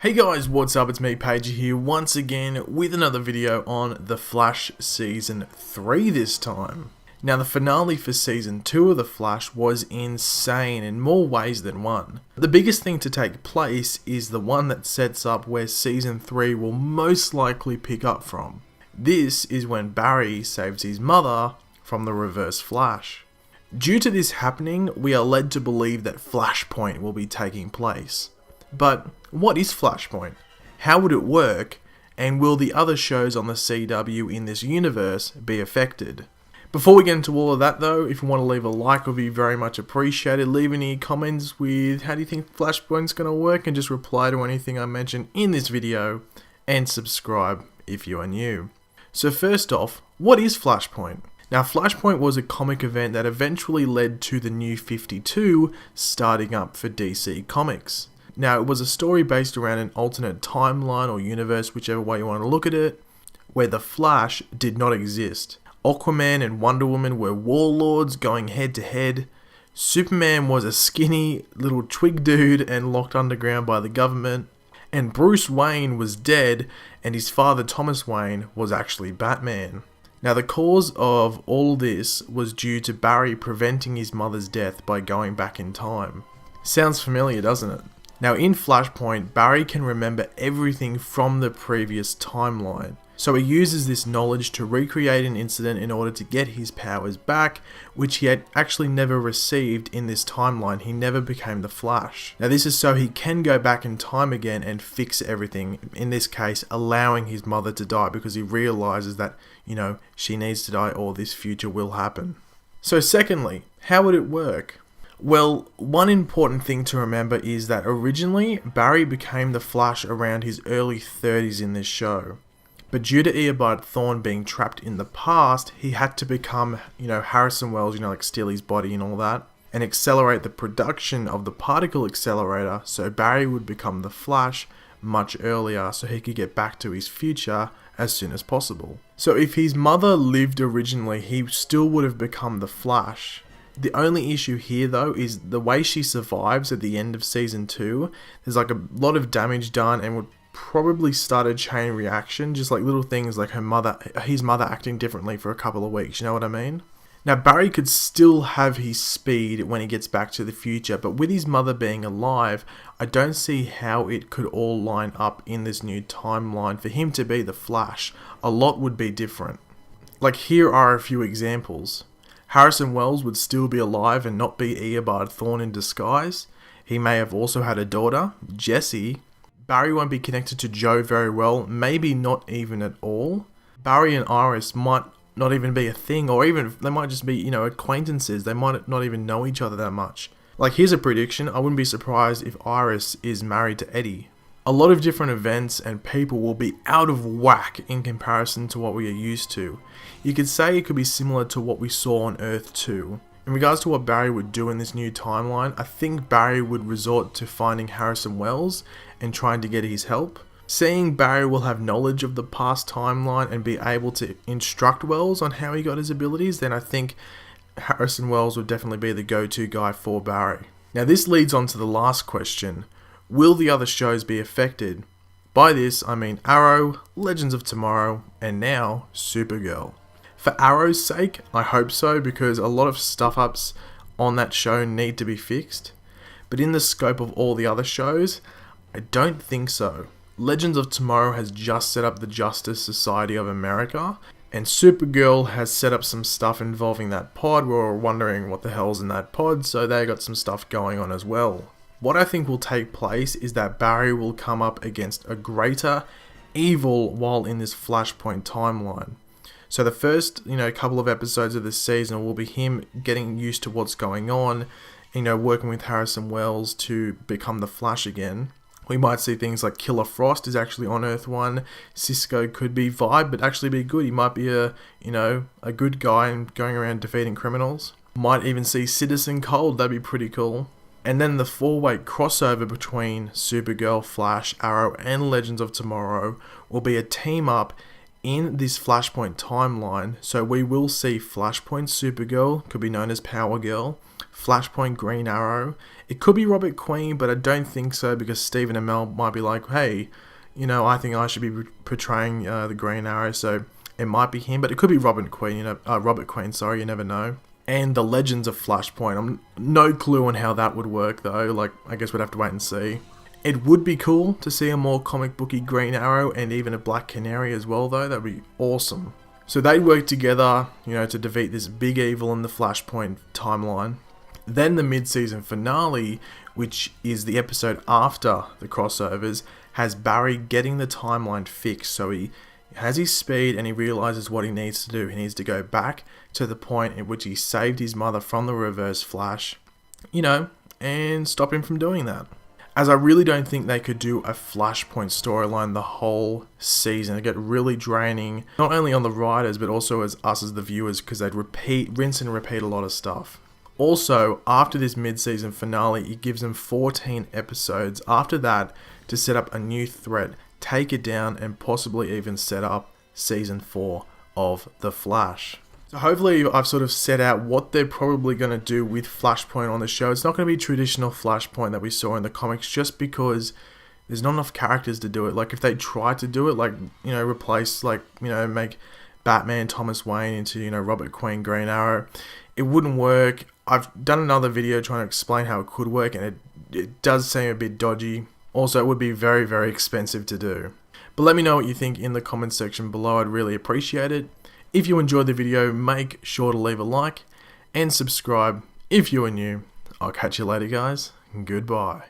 Hey guys, what's up? It's me, Paige, here once again with another video on The Flash Season 3 this time. Now, the finale for Season 2 of The Flash was insane in more ways than one. The biggest thing to take place is the one that sets up where Season 3 will most likely pick up from. This is when Barry saves his mother from the Reverse Flash. Due to this happening, we are led to believe that Flashpoint will be taking place. But what is Flashpoint? How would it work? And will the other shows on the CW in this universe be affected? Before we get into all of that though, if you want to leave a like, it would be very much appreciated. Leave any comments with how do you think Flashpoint's going to work, and just reply to anything I mention in this video, and subscribe if you are new. So first off, what is Flashpoint? Now, Flashpoint was a comic event that eventually led to the New 52 starting up for DC Comics. Now, it was a story based around an alternate timeline or universe, whichever way you want to look at it, where the Flash did not exist. Aquaman and Wonder Woman were warlords going head to head. Superman was a skinny little twig dude and locked underground by the government. And Bruce Wayne was dead, and his father Thomas Wayne was actually Batman. Now, the cause of all this was due to Barry preventing his mother's death by going back in time. Sounds familiar, doesn't it? Now, in Flashpoint, Barry can remember everything from the previous timeline. So he uses this knowledge to recreate an incident in order to get his powers back, which he had actually never received in this timeline. He never became the Flash. Now, this is so he can go back in time again and fix everything, in this case, allowing his mother to die, because he realizes that, she needs to die or this future will happen. So secondly, how would it work? Well, one important thing to remember is that originally, Barry became the Flash around his early 30s in this show. But due to Eobard Thawne being trapped in the past, he had to become, Harrison Wells, like steal his body and all that, and accelerate the production of the particle accelerator, so Barry would become the Flash much earlier so he could get back to his future as soon as possible. So if his mother lived originally, he still would have become the Flash. The only issue here though is the way she survives at the end of Season 2. There's a lot of damage done and would probably start a chain reaction, just like little things like his mother acting differently for a couple of weeks, you know what I mean? Now, Barry could still have his speed when he gets back to the future, but with his mother being alive, I don't see how it could all line up in this new timeline for him to be the Flash. A lot would be different. Like, here are a few examples. Harrison Wells would still be alive and not be Eobard Thawne in disguise. He may have also had a daughter, Jessie. Barry won't be connected to Joe very well, maybe not even at all. Barry and Iris might not even be a thing, or even they might just be, acquaintances. They might not even know each other that much. Like, here's a prediction. I wouldn't be surprised if Iris is married to Eddie. A lot of different events and people will be out of whack in comparison to what we are used to. You could say it could be similar to what we saw on Earth 2. In regards to what Barry would do in this new timeline, I think Barry would resort to finding Harrison Wells and trying to get his help. Seeing Barry will have knowledge of the past timeline and be able to instruct Wells on how he got his abilities, then I think Harrison Wells would definitely be the go-to guy for Barry. Now, this leads on to the last question. Will the other shows be affected? By this, I mean Arrow, Legends of Tomorrow, and now Supergirl. For Arrow's sake, I hope so, because a lot of stuff-ups on that show need to be fixed. But in the scope of all the other shows, I don't think so. Legends of Tomorrow has just set up the Justice Society of America, and Supergirl has set up some stuff involving that pod. We're wondering what the hell's in that pod, so they got some stuff going on as well. What I think will take place is that Barry will come up against a greater evil while in this Flashpoint timeline. So the first, couple of episodes of this season will be him getting used to what's going on, working with Harrison Wells to become the Flash again. We might see things like Killer Frost is actually on Earth 1. Cisco could be Vibe, but actually be good. He might be a good guy and going around defeating criminals. Might even see Citizen Cold, that'd be pretty cool. And then the 4-way crossover between Supergirl, Flash, Arrow, and Legends of Tomorrow will be a team up in this Flashpoint timeline. So we will see Flashpoint Supergirl, could be known as Power Girl, Flashpoint Green Arrow. It could be Robert Queen, but I don't think so because Stephen Amell might be like, hey, you know, I think I should be portraying the Green Arrow, so it might be him, but it could be Robert Queen, sorry, you never know. And the Legends of Flashpoint, I'm no clue on how that would work though, like, I guess we'd have to wait and see. It would be cool to see a more comic booky Green Arrow and even a Black Canary as well though, that'd be awesome. So they work together, you know, to defeat this big evil in the Flashpoint timeline. Then the mid-season finale, which is the episode after the crossovers, has Barry getting the timeline fixed. So he has his speed and he realizes what he needs to do. He needs to go back to the point in which he saved his mother from the Reverse Flash, you know, and stop him from doing that. As I really don't think they could do a Flashpoint storyline the whole season. It'd get really draining, not only on the writers, but also as us as the viewers, because they'd rinse and repeat a lot of stuff. Also, after this mid-season finale, it gives them 14 episodes after that to set up a new threat, take it down, and possibly even set up season 4 of The Flash. So hopefully I've sort of set out what they're probably going to do with Flashpoint on the show. It's not going to be traditional Flashpoint that we saw in the comics just because there's not enough characters to do it. Like if they try to do it, like, you know, replace, like, you know, make Batman Thomas Wayne into, you know, Robert Queen Green Arrow, it wouldn't work. I've done another video trying to explain how it could work, and it does seem a bit dodgy. Also, it would be very, very expensive to do. But let me know what you think in the comments section below. I'd really appreciate it. If you enjoyed the video, make sure to leave a like and subscribe if you are new. I'll catch you later, guys. Goodbye.